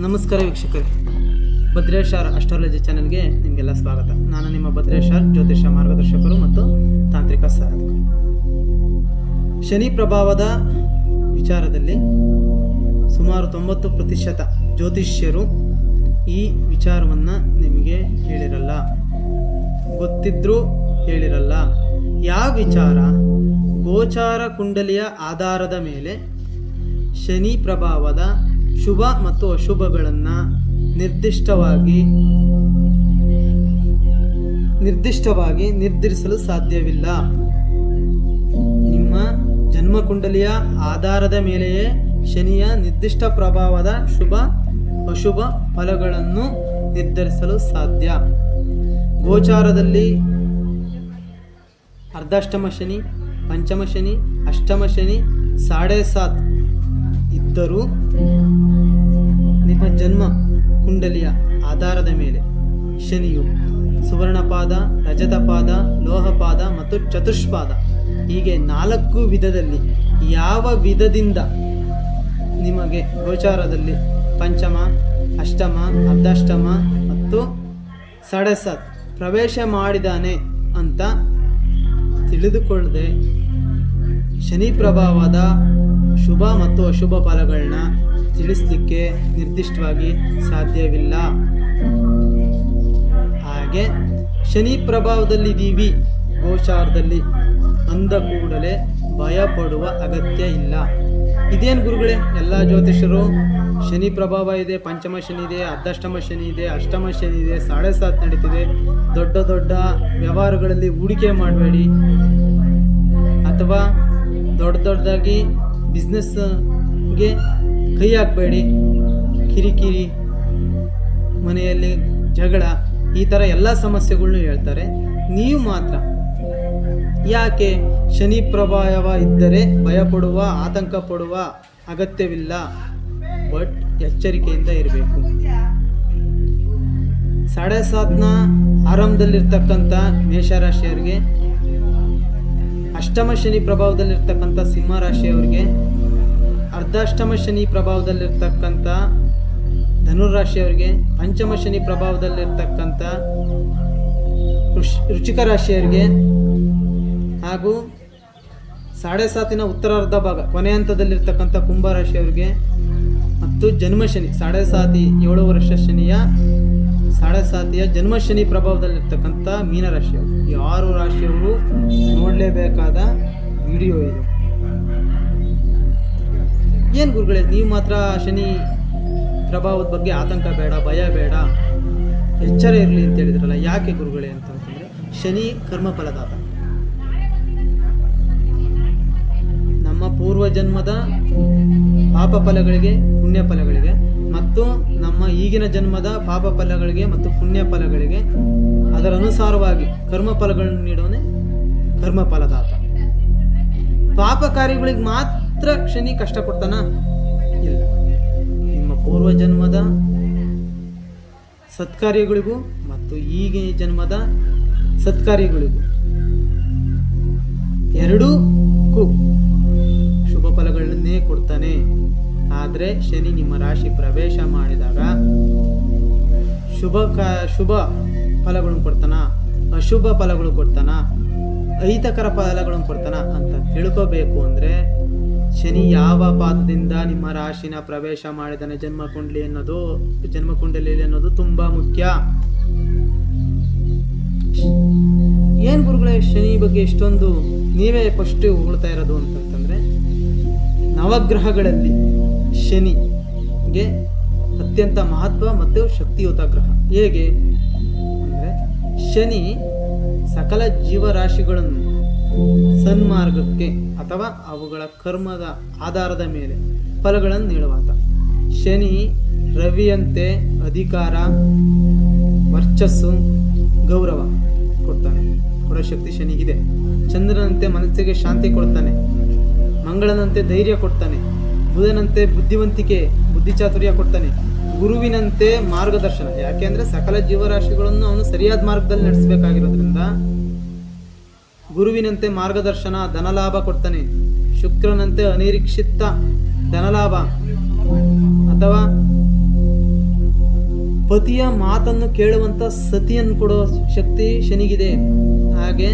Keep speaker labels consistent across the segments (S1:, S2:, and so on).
S1: ನಮಸ್ಕಾರ ವೀಕ್ಷಕರೇ, Bhadresh R astrology ಚಾನೆಲ್ಗೆ ನಿಮಗೆಲ್ಲ ಸ್ವಾಗತ. ನಾನು ನಿಮ್ಮ ಭದ್ರೇಶ್ ಆರ್, ಜ್ಯೋತಿಷ್ಯ ಮಾರ್ಗದರ್ಶಕರು ಮತ್ತು ತಾಂತ್ರಿಕ ಸಾಧಕರು. ಶನಿ ಪ್ರಭಾವದ ವಿಚಾರದಲ್ಲಿ ಸುಮಾರು 90% ಜ್ಯೋತಿಷ್ಯರು ಈ ವಿಚಾರವನ್ನು ನಿಮಗೆ ಹೇಳಿರಲ್ಲ, ಗೊತ್ತಿದ್ರೂ ಹೇಳಿರಲ್ಲ. ಯಾವ ವಿಚಾರ? ಗೋಚಾರ ಕುಂಡಲಿಯ ಆಧಾರದ ಮೇಲೆ ಶನಿ ಪ್ರಭಾವದ ಶುಭ ಮತ್ತು ಅಶುಭಗಳನ್ನು ನಿರ್ದಿಷ್ಟವಾಗಿ ನಿರ್ಧರಿಸಲು ಸಾಧ್ಯವಿಲ್ಲ. ನಿಮ್ಮ ಜನ್ಮಕುಂಡಲಿಯ ಆಧಾರದ ಮೇಲೆಯೇ ಶನಿಯ ನಿರ್ದಿಷ್ಟ ಪ್ರಭಾವದ ಶುಭ ಅಶುಭ ಫಲಗಳನ್ನು ನಿರ್ಧರಿಸಲು ಸಾಧ್ಯ. ಗೋಚಾರದಲ್ಲಿ ಅರ್ಧಾಷ್ಟಮ ಶನಿ, ಪಂಚಮ ಶನಿ, ಅಷ್ಟಮ ಶನಿ, 7.5 ಇದ್ದರೂ ನಿಮ್ಮ ಜನ್ಮ ಕುಂಡಲಿಯ ಆಧಾರದ ಮೇಲೆ ಶನಿಯು ಸುವರ್ಣಪಾದ, ರಜತಪಾದ, ಲೋಹಪಾದ ಮತ್ತು ಚತುಷ್ಪಾದ ಹೀಗೆ 4 ವಿಧದಲ್ಲಿ ಯಾವ ವಿಧದಿಂದ ನಿಮಗೆ ಗೋಚಾರದಲ್ಲಿ ಪಂಚಮ, ಅಷ್ಟಮ, ಅರ್ಧಾಷ್ಟಮ ಮತ್ತು 7.5 ಪ್ರವೇಶ ಮಾಡಿದ್ದಾನೆ ಅಂತ ತಿಳಿದುಕೊಳ್ಳದೆ ಶನಿ ಪ್ರಭಾವದ ಶುಭ ಮತ್ತು ಅಶುಭ ಫಲಗಳನ್ನ ತಿಳಿಸಲಿಕ್ಕೆ ನಿರ್ದಿಷ್ಟವಾಗಿ ಸಾಧ್ಯವಿಲ್ಲ. ಹಾಗೆ ಶನಿ ಪ್ರಭಾವದಲ್ಲಿದ್ದೀವಿ ಗೋಚಾರದಲ್ಲಿ ಅಂದ ಕೂಡಲೇ ಭಯಪಡುವ ಅಗತ್ಯ ಇಲ್ಲ. ಇದೇನು ಗುರುಗಳೇ, ಎಲ್ಲ ಜ್ಯೋತಿಷರು ಶನಿ ಪ್ರಭಾವ ಇದೆ, ಪಂಚಮ ಶನಿ ಇದೆ, ಅರ್ಧಾಷ್ಟಮ ಶನಿ ಇದೆ, ಅಷ್ಟಮ ಶನಿ ಇದೆ, 7.5 ನಡೀತಿದೆ, ದೊಡ್ಡ ದೊಡ್ಡ ವ್ಯವಹಾರಗಳಲ್ಲಿ ಹೂಡಿಕೆ ಮಾಡಬೇಡಿ ಅಥವಾ ದೊಡ್ಡದಾಗಿ ಬಿಸ್ನೆಸ್ಗೆ ಕೈ ಹಾಕಬೇಡಿ, ಕಿರಿಕಿರಿ, ಮನೆಯಲ್ಲಿ ಜಗಳ, ಈ ಥರ ಎಲ್ಲ ಸಮಸ್ಯೆಗಳನ್ನೂ ಹೇಳ್ತಾರೆ. ನೀವು ಮಾತ್ರ ಯಾಕೆ ಶನಿ ಪ್ರಭಾವ ಇದ್ದರೆ ಭಯಪಡುವ, ಆತಂಕ ಪಡುವ ಅಗತ್ಯವಿಲ್ಲ. ಬಟ್ ಎಚ್ಚರಿಕೆಯಿಂದ ಇರಬೇಕು. 7.5ನ ಆರಂಭದಲ್ಲಿರ್ತಕ್ಕಂಥ ಮೇಷರಾಶಿಯವರಿಗೆ, ಅಷ್ಟಮ ಶನಿ ಪ್ರಭಾವದಲ್ಲಿರ್ತಕ್ಕಂಥ ಸಿಂಹರಾಶಿಯವರಿಗೆ, ಅರ್ಧಾಷ್ಟಮ ಶನಿ ಪ್ರಭಾವದಲ್ಲಿರ್ತಕ್ಕಂಥ ಧನುರಾಶಿಯವರಿಗೆ, ಪಂಚಮ ಶನಿ ಪ್ರಭಾವದಲ್ಲಿರ್ತಕ್ಕಂಥ ವೃಶ್ಚಿಕ ರಾಶಿಯವರಿಗೆ ಹಾಗೂ 7.5ನ ಉತ್ತರಾರ್ಧ ಭಾಗ ಕೊನೆ ಹಂತದಲ್ಲಿರ್ತಕ್ಕಂಥ ಕುಂಭರಾಶಿಯವರಿಗೆ ಮತ್ತು ಜನ್ಮಶನಿ 7.5 7 ವರ್ಷ ಶನಿಯ 7.5ಯ ಜನ್ಮಶನಿ ಪ್ರಭಾವದಲ್ಲಿರ್ತಕ್ಕಂಥ ಮೀನರಾಶಿಯವರು, 6 ರಾಶಿಯವರು ನೋಡಲೇಬೇಕಾದ ವಿಡಿಯೋ ಇದು. ಏನು ಗುರುಗಳೇ, ನೀವು ಮಾತ್ರ ಶನಿ ಪ್ರಭಾವದ ಬಗ್ಗೆ ಆತಂಕ ಬೇಡ, ಭಯ ಬೇಡ, ಎಚ್ಚರ ಇರಲಿ ಅಂತ ಹೇಳಿದ್ರಲ್ಲ, ಯಾಕೆ ಗುರುಗಳೇ ಅಂತಂತಂದರೆ ಶನಿ ಕರ್ಮಫಲದಾತ. ನಮ್ಮ ಪೂರ್ವಜನ್ಮದ ಪಾಪ ಫಲಗಳಿಗೆ, ಪುಣ್ಯ ಫಲಗಳಿಗೆ ಮತ್ತು ನಮ್ಮ ಈಗಿನ ಜನ್ಮದ ಪಾಪ ಫಲಗಳಿಗೆ ಮತ್ತು ಪುಣ್ಯ ಫಲಗಳಿಗೆ ಅದರ ಅನುಸಾರವಾಗಿ ಕರ್ಮಫಲಗಳನ್ನು ನೀಡೋನೆ ಕರ್ಮಫಲದಾತ. ಪಾಪ ಕಾರ್ಯಗಳಿಗೆ ಮಾತ್ರ ಶನಿ ಕಷ್ಟ ಕೊಡ್ತಾನ? ಇಲ್ಲ. ನಿಮ್ಮ ಪೂರ್ವಜನ್ಮದ ಸತ್ಕಾರ್ಯಗಳಿಗೂ ಮತ್ತು ಈಗಿನ ಜನ್ಮದ ಸತ್ಕಾರ್ಯಗಳಿಗೂ ಎರಡಕ್ಕೂ ಶುಭ ಫಲಗಳನ್ನೇ ಕೊಡ್ತಾನೆ. ಆದರೆ ಶನಿ ನಿಮ್ಮ ರಾಶಿ ಪ್ರವೇಶ ಮಾಡಿದಾಗ ಶುಭ ಫಲಗಳನ್ನು ಕೊಡ್ತಾನ, ಅಶುಭ ಫಲಗಳು ಕೊಡ್ತಾನ, ಅಹಿತಕರ ಫಲಗಳನ್ನು ಕೊಡ್ತಾನ ಅಂತ ತಿಳ್ಕೋಬೇಕು ಅಂದರೆ ಶನಿ ಯಾವ ಪಾದದಿಂದ ನಿಮ್ಮ ರಾಶಿನ ಪ್ರವೇಶ ಮಾಡಿದಾನೆ ಜನ್ಮಕುಂಡಲಿಯಲ್ಲಿ ಅನ್ನೋದು ತುಂಬ ಮುಖ್ಯ. ಏನು ಗುರುಗಳೇ ಶನಿ ಬಗ್ಗೆ ಇಷ್ಟೊಂದು ನೀವೇ ಫಸ್ಟ್ ಹೊಗಳ್ತಾ ಇರೋದು ಅಂತಂತಂದರೆ, ನವಗ್ರಹಗಳಲ್ಲಿ ಶನಿಗೆ ಅತ್ಯಂತ ಮಹತ್ವ ಮತ್ತು ಶಕ್ತಿಯುತ ಗ್ರಹ. ಹೇಗೆ ಅಂದರೆ ಶನಿ ಸಕಲ ಜೀವರಾಶಿಗಳನ್ನು ಸನ್ಮಾರ್ಗಕ್ಕೆ ಅಥವಾ ಅವುಗಳ ಕರ್ಮದ ಆಧಾರದ ಮೇಲೆ ಫಲಗಳನ್ನು ನೀಡುವಾತ. ಶನಿ ರವಿಯಂತೆ ಅಧಿಕಾರ, ವರ್ಚಸ್ಸು, ಗೌರವ ಕೊಡ್ತಾನೆ, ಕೊಡೋ ಶಕ್ತಿ ಶನಿಗಿದೆ. ಚಂದ್ರನಂತೆ ಮನಸ್ಸಿಗೆ ಶಾಂತಿ ಕೊಡ್ತಾನೆ, ಮಂಗಳನಂತೆ ಧೈರ್ಯ ಕೊಡ್ತಾನೆ, ಬುಧನಂತೆ ಬುದ್ಧಿವಂತಿಕೆ, ಬುದ್ಧಿಚಾತುರ್ಯ ಕೊಡ್ತಾನೆ, ಗುರುವಿನಂತೆ ಮಾರ್ಗದರ್ಶನ. ಯಾಕೆಂದರೆ ಸಕಲ ಜೀವರಾಶಿಗಳನ್ನು ಅವನು ಸರಿಯಾದ ಮಾರ್ಗದಲ್ಲಿ ನಡೆಸಬೇಕಾಗಿರೋದ್ರಿಂದ ಗುರುವಿನಂತೆ ಮಾರ್ಗದರ್ಶನ, ಧನಲಾಭ ಕೊಡ್ತಾನೆ. ಶುಕ್ರನಂತೆ ಅನಿರೀಕ್ಷಿತ ಧನಲಾಭ ಅಥವಾ ಪತಿಯ ಮಾತನ್ನು ಕೇಳುವಂಥ ಸತಿಯನ್ನು ಕೊಡೋ ಶಕ್ತಿ ಶನಿಗಿದೆ. ಹಾಗೆ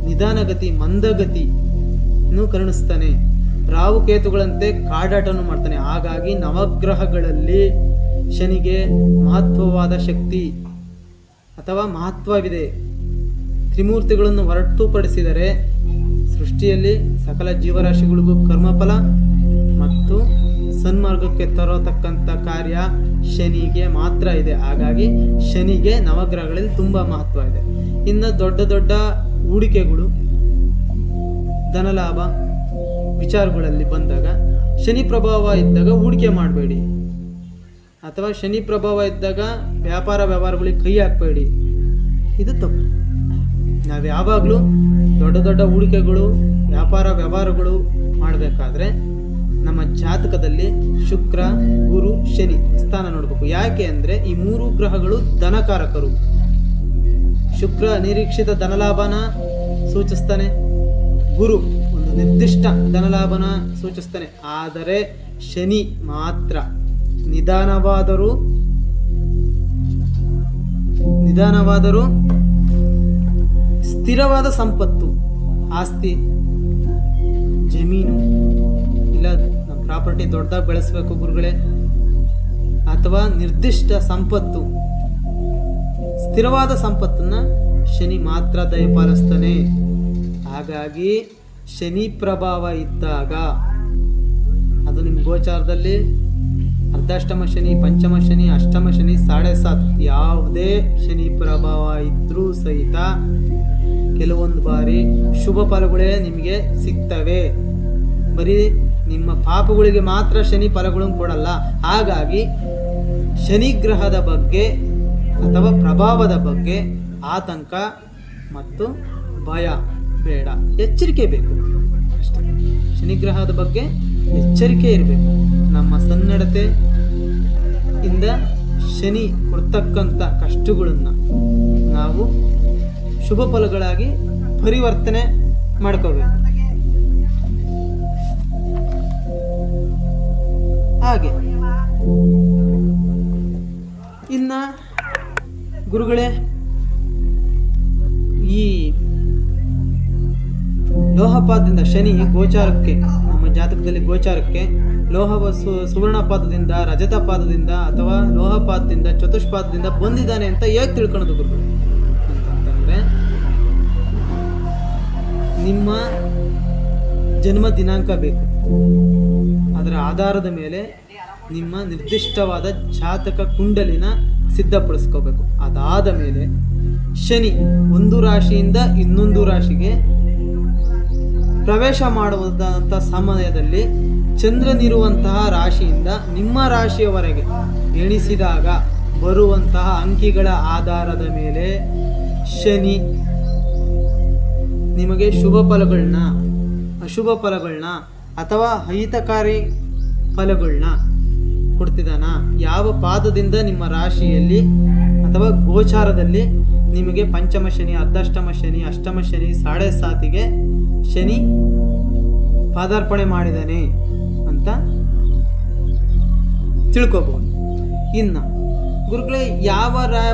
S1: ನಿಧಾನಗತಿ ಮಂದಗತಿಯನ್ನು ಕರುಣಿಸ್ತಾನೆ. ರಾಹುಕೇತುಗಳಂತೆ ಕಾಡಾಟವನ್ನು ಮಾಡ್ತಾನೆ. ಹಾಗಾಗಿ ನವಗ್ರಹಗಳಲ್ಲಿ ಶನಿಗೆ ಮಹತ್ವವಾದ ಶಕ್ತಿ ಅಥವಾ ಮಹತ್ವವಿದೆ. ತ್ರಿಮೂರ್ತಿಗಳನ್ನು ಹೊರತುಪಡಿಸಿದರೆ ಸೃಷ್ಟಿಯಲ್ಲಿ ಸಕಲ ಜೀವರಾಶಿಗಳಿಗೂ ಕರ್ಮಫಲ ಮತ್ತು ಸನ್ಮಾರ್ಗಕ್ಕೆ ತರತಕ್ಕಂಥ ಕಾರ್ಯ ಶನಿಗೆ ಮಾತ್ರ ಇದೆ. ಹಾಗಾಗಿ ಶನಿಗೆ ನವಗ್ರಹಗಳಲ್ಲಿ ತುಂಬ ಮಹತ್ವ ಇದೆ. ಇನ್ನು ದೊಡ್ಡ ದೊಡ್ಡ ಹೂಡಿಕೆಗಳು, ಧನಲಾಭ ವಿಚಾರಗಳಲ್ಲಿ ಬಂದಾಗ ಶನಿ ಪ್ರಭಾವ ಇದ್ದಾಗ ಹೂಡಿಕೆ ಮಾಡಬೇಡಿ, ಅಥವಾ ಶನಿ ಪ್ರಭಾವ ಇದ್ದಾಗ ವ್ಯಾಪಾರಗಳಿಗೆ ಕೈ ಹಾಕಬೇಡಿ. ಇದು ತಪ್ಪು. ನಾವು ಯಾವಾಗಲೂ ದೊಡ್ಡ ದೊಡ್ಡ ಹೂಡಿಕೆಗಳು, ವ್ಯವಹಾರಗಳು ಮಾಡಬೇಕಾದ್ರೆ ನಮ್ಮ ಜಾತಕದಲ್ಲಿ ಶುಕ್ರ, ಗುರು, ಶನಿ ಸ್ಥಾನ ನೋಡಬೇಕು. ಯಾಕೆ ಅಂದರೆ ಈ ಮೂರು ಗ್ರಹಗಳು ಧನಕಾರಕರು. ಶುಕ್ರ ನಿರೀಕ್ಷಿತ ಧನಲಾಭನ ಸೂಚಿಸ್ತಾನೆ, ಗುರು ಒಂದು ನಿರ್ದಿಷ್ಟ ಧನಲಾಭನ ಸೂಚಿಸ್ತಾನೆ. ಆದರೆ ಶನಿ ಮಾತ್ರ ನಿಧಾನವಾದರೂ ಸ್ಥಿರವಾದ ಸಂಪತ್ತು, ಆಸ್ತಿ, ಜಮೀನು, ಇಲ್ಲ ನಮ್ಮ ಪ್ರಾಪರ್ಟಿ ದೊಡ್ಡದಾಗಿ ಬೆಳೆಸಬೇಕು ಗುರುಗಳೇ, ಅಥವಾ ನಿರ್ದಿಷ್ಟ ಸಂಪತ್ತು, ಸ್ಥಿರವಾದ ಸಂಪತ್ತನ್ನು ಶನಿ ಮಾತ್ರ ದಯಪಾಲಿಸ್ತಾನೆ. ಹಾಗಾಗಿ ಶನಿ ಪ್ರಭಾವ ಇದ್ದಾಗ ಅದು ನಿಮ್ಮ ಗೋಚಾರದಲ್ಲಿ ಅರ್ಧಾಷ್ಟಮ ಶನಿ, ಪಂಚಮ ಶನಿ, ಅಷ್ಟಮ ಶನಿ, 7.5 ಯಾವುದೇ ಶನಿ ಪ್ರಭಾವ ಇದ್ರೂ ಸಹಿತ ಕೆಲವೊಂದು ಬಾರಿ ಶುಭ ಫಲಗಳೇ ನಿಮಗೆ ಸಿಗ್ತವೆ. ಬರೀ ನಿಮ್ಮ ಪಾಪಗಳಿಗೆ ಮಾತ್ರ ಶನಿ ಫಲಗಳನ್ನು ಕೊಡಲ್ಲ. ಹಾಗಾಗಿ ಶನಿ ಗ್ರಹದ ಬಗ್ಗೆ ಅಥವಾ ಪ್ರಭಾವದ ಬಗ್ಗೆ ಆತಂಕ ಮತ್ತು ಭಯ ಬೇಡ, ಎಚ್ಚರಿಕೆ ಬೇಕು ಅಷ್ಟೇ. ಶನಿಗ್ರಹದ ಬಗ್ಗೆ ಎಚ್ಚರಿಕೆ ಇರಬೇಕು. ನಮ್ಮ ಸನ್ನಡತೆ ಇಂದ ಶನಿ ಕೊಡ್ತಕ್ಕಂಥ ಕಷ್ಟಗಳನ್ನು ನಾವು ಶುಭ ಫಲಗಳಾಗಿ ಪರಿವರ್ತನೆ ಮಾಡ್ಕೋಬೇಕು. ಹಾಗೆ ಇನ್ನು ಗುರುಗಳೇ, ಈ ಲೋಹಪಾದದಿಂದ ಶನಿ ಗೋಚಾರಕ್ಕೆ, ನಮ್ಮ ಜಾತಕದಲ್ಲಿ ಗೋಚಾರಕ್ಕೆ ಲೋಹ ಸುವರ್ಣಪಾದದಿಂದ, ರಜತಪಾದದಿಂದ ಅಥವಾ ಲೋಹಪಾದದಿಂದ, ಚತುಷ್ಪಾದದಿಂದ ಬಂದಿದ್ದಾನೆ ಅಂತ ಹೇಗೆ ತಿಳ್ಕೊಳ್ಳೋದು ಗುರುಗಳು ಅಂತಂತಂದರೆ, ನಿಮ್ಮ ಜನ್ಮ ದಿನಾಂಕ ಬೇಕು. ಅದರ ಆಧಾರದ ಮೇಲೆ ನಿಮ್ಮ ನಿರ್ದಿಷ್ಟವಾದ ಜಾತಕ ಕುಂಡಲಿನ ಸಿದ್ಧಪಡಿಸ್ಕೋಬೇಕು. ಅದಾದ ಮೇಲೆ ಶನಿ ಒಂದು ರಾಶಿಯಿಂದ ಇನ್ನೊಂದು ರಾಶಿಗೆ ಪ್ರವೇಶ ಮಾಡುವಂಥ ಸಮಯದಲ್ಲಿ ಚಂದ್ರನಿರುವಂತಹ ರಾಶಿಯಿಂದ ನಿಮ್ಮ ರಾಶಿಯವರೆಗೆ ಎಣಿಸಿದಾಗ ಬರುವಂತಹ ಅಂಕಿಗಳ ಆಧಾರದ ಮೇಲೆ ಶನಿ ನಿಮಗೆ ಶುಭ ಫಲಗಳನ್ನ, ಅಶುಭ ಫಲಗಳನ್ನ ಅಥವಾ ಅಹಿತಕಾರಿ ಫಲಗಳನ್ನ ಕೊಡ್ತಿದ್ದಾನ, ಯಾವ ಪಾದದಿಂದ ನಿಮ್ಮ ರಾಶಿಯಲ್ಲಿ ಅಥವಾ ಗೋಚಾರದಲ್ಲಿ ನಿಮಗೆ ಪಂಚಮ ಶನಿ, ಅರ್ಧಾಷ್ಟಮ ಶನಿ, ಅಷ್ಟಮ ಶನಿ, 7.5 ಶನಿ ಪಾದಾರ್ಪಣೆ ಮಾಡಿದ್ದಾನೆ ಅಂತ ತಿಳ್ಕೊಬಹುದು. ಇನ್ನು ಗುರುಗಳೇ, ಯಾವ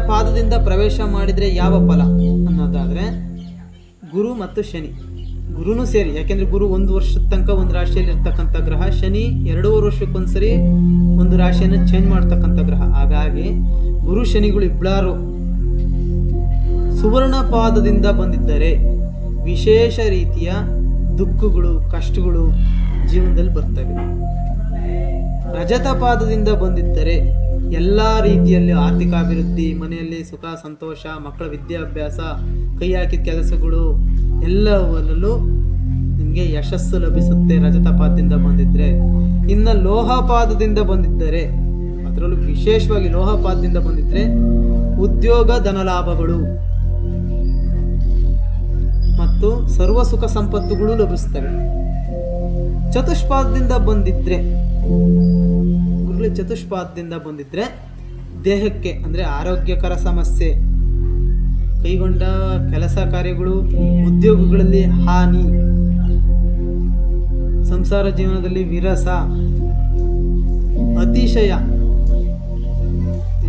S1: ಪಾದದಿಂದ ಪ್ರವೇಶ ಮಾಡಿದರೆ ಯಾವ ಫಲ ಅನ್ನೋದಾದರೆ ಗುರು ಮತ್ತು ಶನಿ, ಗುರುನೂ ಸೇರಿ. ಯಾಕೆಂದರೆ ಗುರು 1 ವರ್ಷದ ತನಕ ಒಂದು ರಾಶಿಯಲ್ಲಿ ಇರ್ತಕ್ಕಂಥ ಗ್ರಹ, ಶನಿ 2.5 ವರ್ಷಕ್ಕೊಂದ್ಸರಿ ಒಂದು ರಾಶಿಯನ್ನು ಚೇಂಜ್ ಮಾಡ್ತಕ್ಕಂಥ ಗ್ರಹ. ಹಾಗಾಗಿ ಗುರು ಶನಿಗಳು ಇಬ್ಬರು ಸುವರ್ಣ ಪಾದದಿಂದ ಬಂದಿದ್ದರೆ ವಿಶೇಷ ರೀತಿಯ ದುಃಖಗಳು, ಕಷ್ಟಗಳು ಜೀವನದಲ್ಲಿ ಬರ್ತವೆ. ರಜತ ಪಾದದಿಂದ ಬಂದಿದ್ದರೆ ಎಲ್ಲ ರೀತಿಯಲ್ಲಿ ಆರ್ಥಿಕ ಅಭಿವೃದ್ಧಿ, ಮನೆಯಲ್ಲಿ ಸುಖ ಸಂತೋಷ, ಮಕ್ಕಳ ವಿದ್ಯಾಭ್ಯಾಸ, ಕೈ ಹಾಕಿದ ಕೆಲಸಗಳು ಎಲ್ಲವನ್ನೂ ನಿಮಗೆ ಯಶಸ್ಸು ಲಭಿಸುತ್ತೆ ರಜತ ಪಾದದಿಂದ ಬಂದಿದ್ದರೆ. ಇನ್ನು ಲೋಹಪಾದದಿಂದ ಬಂದಿದ್ದರೆ, ಅದರಲ್ಲೂ ವಿಶೇಷವಾಗಿ ಲೋಹಪಾದದಿಂದ ಬಂದಿದ್ದರೆ ಉದ್ಯೋಗ, ಧನಲಾಭಗಳು ಮತ್ತು ಸರ್ವ ಸುಖ ಸಂಪತ್ತುಗಳು ಲಭಿಸ್ತವೆ. ಚತುಷ್ಪಾದದಿಂದ ಬಂದಿದ್ರೆ ಗುರುಗಳೇ, ಚತುಷ್ಪಾದದಿಂದ ಬಂದಿದ್ರೆ ದೇಹಕ್ಕೆ ಅಂದರೆ ಆರೋಗ್ಯಕರ ಸಮಸ್ಯೆ, ಕೈಗೊಂಡ ಕೆಲಸ ಕಾರ್ಯಗಳು, ಉದ್ಯೋಗಗಳಲ್ಲಿ ಹಾನಿ, ಸಂಸಾರ ಜೀವನದಲ್ಲಿ ವಿರಸ, ಅತಿಶಯ,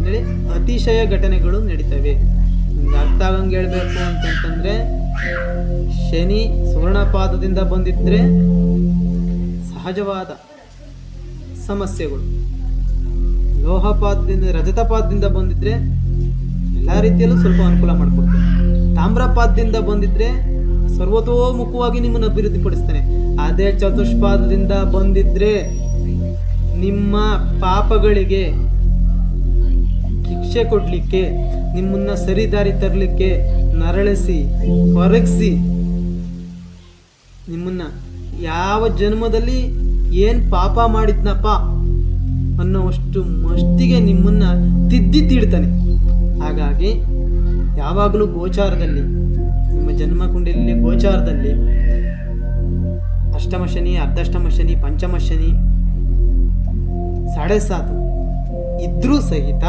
S1: ಅಂತೇಳಿ ಅತಿಶಯ ಘಟನೆಗಳು ನಡೀತವೆ. ನಿಮ್ಗೆ ಅರ್ಥ ಆಗಂಗೆ ಹೇಳ್ಬೇಕು ಅಂತಂತಂದರೆ, ಶನಿ ಸುವರ್ಣಪಾದದಿಂದ ಬಂದಿದ್ದರೆ ಸಹಜವಾದ ಸಮಸ್ಯೆಗಳು, ಲೋಹಪಾದದಿಂದ ರಜತಪಾದದಿಂದ ಬಂದಿದ್ರೆ ಎಲ್ಲ ರೀತಿಯಲ್ಲೂ ಸ್ವಲ್ಪ ಅನುಕೂಲ ಮಾಡಿಕೊಡ್ತಾನೆ. ತಾಮ್ರಪಾದದಿಂದ ಬಂದಿದ್ರೆ ಸರ್ವತೋಮುಖವಾಗಿ ನಿಮ್ಮನ್ನು ಅಭಿವೃದ್ಧಿಪಡಿಸ್ತಾನೆ. ಅದೇ ಚತುಷ್ಪಾದದಿಂದ ಬಂದಿದ್ರೆ ನಿಮ್ಮ ಪಾಪಗಳಿಗೆ ಶಿಕ್ಷೆ ಕೊಡಲಿಕ್ಕೆ, ನಿಮ್ಮನ್ನ ಸರಿದಾರಿ ತರಲಿಕ್ಕೆ, ನರಳಿಸಿ ಹೊರಗಿಸಿ, ನಿಮ್ಮನ್ನ ಯಾವ ಜನ್ಮದಲ್ಲಿ ಏನು ಪಾಪ ಮಾಡಿದ್ನಪ್ಪ ಅನ್ನೋವಷ್ಟು ಮಷ್ಟಿಗೆ ನಿಮ್ಮನ್ನ ತಿದ್ದಿ ತೀಡ್ತಾನೆ. ಹಾಗಾಗಿ ಯಾವಾಗಲೂ ಗೋಚಾರದಲ್ಲಿ, ನಿಮ್ಮ ಜನ್ಮ ಕುಂಡಲಿಯಲ್ಲಿ ಗೋಚಾರದಲ್ಲಿ ಅಷ್ಟಮ ಶನಿ, ಅರ್ಧಾಷ್ಟಮ ಶನಿ, ಪಂಚಮ ಶನಿ, 7.5 ಇದ್ರೂ ಸಹಿತ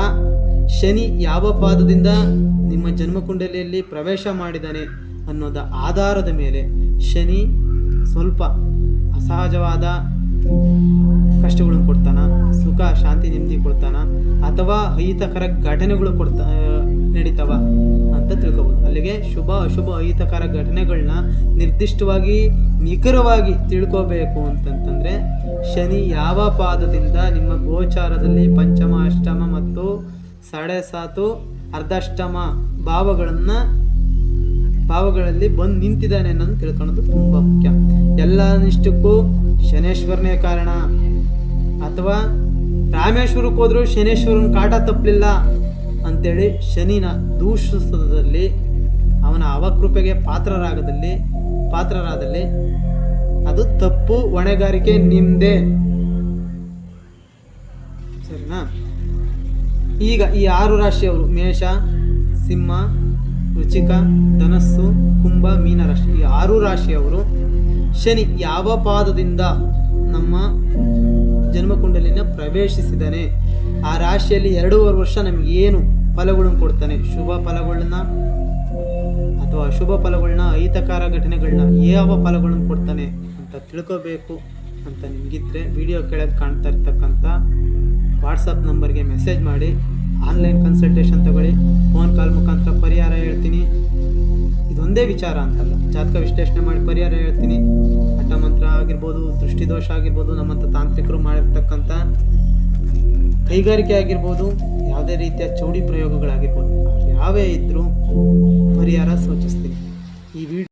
S1: ಶನಿ ಯಾವ ಪಾದದಿಂದ ನಿಮ್ಮ ಜನ್ಮಕುಂಡಲಿಯಲ್ಲಿ ಪ್ರವೇಶ ಮಾಡಿದ್ದಾನೆ ಅನ್ನೋದ ಆಧಾರದ ಮೇಲೆ ಶನಿ ಸ್ವಲ್ಪ ಅಸಹಜವಾದ ಕಷ್ಟಗಳನ್ನು ಕೊಡ್ತಾನ, ಸುಖ ಶಾಂತಿ ನೆಮ್ಮದಿ ಕೊಡ್ತಾನ, ಅಥವಾ ಅಹಿತಕರ ಘಟನೆಗಳು ನಡೀತಾವ ಅಂತ ತಿಳ್ಕೊಬೋದು. ಅಲ್ಲಿಗೆ ಶುಭ ಅಶುಭ ಅಹಿತಕರ ಘಟನೆಗಳನ್ನ ನಿರ್ದಿಷ್ಟವಾಗಿ ನಿಖರವಾಗಿ ತಿಳ್ಕೋಬೇಕು ಅಂತಂತಂದರೆ, ಶನಿ ಯಾವ ಪಾದದಿಂದ ನಿಮ್ಮ ಗೋಚಾರದಲ್ಲಿ ಪಂಚಮ, ಅಷ್ಟಮ ಮತ್ತು 7.5 ಅರ್ಧಾಷ್ಟಮ ಭಾವಗಳಲ್ಲಿ ಬಂದು ನಿಂತಿದ್ದಾನೆ ಅನ್ನೋದು ತಿಳ್ಕೊಳ್ಳೋದು ತುಂಬ ಮುಖ್ಯ. ಎಲ್ಲ ನಿಷ್ಠಕ್ಕೂ ಶನೇಶ್ವರನೇ ಕಾರಣ, ಅಥವಾ ರಾಮೇಶ್ವರಕ್ಕೆ ಹೋದರೂ ಶನೇಶ್ವರನ ಕಾಟ ತಪ್ಪಲಿಲ್ಲ ಅಂತೇಳಿ ಶನಿನ ದೂಷಿಸೋದಲ್ಲಿ, ಅವನ ಅವಕೃಪೆಗೆ ಪಾತ್ರರಾದಲ್ಲಿ ಅದು ತಪ್ಪು, ಹೊಣೆಗಾರಿಕೆ ನಿಮ್ಮದೇ. ಸರಿನಾ? ಈಗ ಈ 6 ರಾಶಿಯವರು, ಮೇಷ, ಸಿಂಹ, ವೃಶ್ಚಿಕ, ಧನಸ್ಸು, ಕುಂಭ, ಮೀನ ರಾಶಿ, ಈ 6 ರಾಶಿಯವರು ಶನಿ ಯಾವ ಪಾದದಿಂದ ನಮ್ಮ ಜನ್ಮಕುಂಡಲಿನ ಪ್ರವೇಶಿಸಿದ್ದಾನೆ, ಆ ರಾಶಿಯಲ್ಲಿ 2.5 ವರ್ಷ ನಮ್ಗೆ ಏನು ಫಲಗಳನ್ನು ಕೊಡ್ತಾನೆ, ಶುಭ ಫಲಗಳನ್ನ ಅಥವಾ ಅಶುಭ ಫಲಗಳನ್ನ, ಅಹಿತಕಾರ ಘಟನೆಗಳನ್ನ, ಯಾವ ಫಲಗಳನ್ನು ಕೊಡ್ತಾನೆ ಅಂತ ತಿಳ್ಕೋಬೇಕು ಅಂತ ನಿಮಗಿದ್ರೆ ವಿಡಿಯೋ ಕೆಳಗೆ ಕಾಣ್ತಾ ಇರ್ತಕ್ಕಂಥ ವಾಟ್ಸಪ್ ನಂಬರ್ಗೆ ಮೆಸೇಜ್ ಮಾಡಿ ಆನ್ಲೈನ್ ಕನ್ಸಲ್ಟೇಷನ್ ತಗೊಳ್ಳಿ. ಫೋನ್ ಕಾಲ್ ಮುಖಾಂತರ ಪರಿಹಾರ ಹೇಳ್ತೀನಿ. ಇದೊಂದೇ ವಿಚಾರ ಅಂತಲ್ಲ, ಜಾತಕ ವಿಶ್ಲೇಷಣೆ ಮಾಡಿ ಪರಿಹಾರ ಹೇಳ್ತೀನಿ. ಹಠಮಂತ್ರ ಆಗಿರ್ಬೋದು, ದೃಷ್ಟಿದೋಷ ಆಗಿರ್ಬೋದು, ನಮ್ಮಂಥ ತಾಂತ್ರಿಕರು ಮಾಡಿರ್ತಕ್ಕಂಥ ಕೈಗಾರಿಕೆ ಆಗಿರ್ಬೋದು, ಯಾವುದೇ ರೀತಿಯ ಚೌಡಿ ಪ್ರಯೋಗಗಳಾಗಿರ್ಬೋದು, ಯಾವೇ ಇದ್ದರೂ ಪರಿಹಾರ ಸೂಚಿಸ್ತೀನಿ.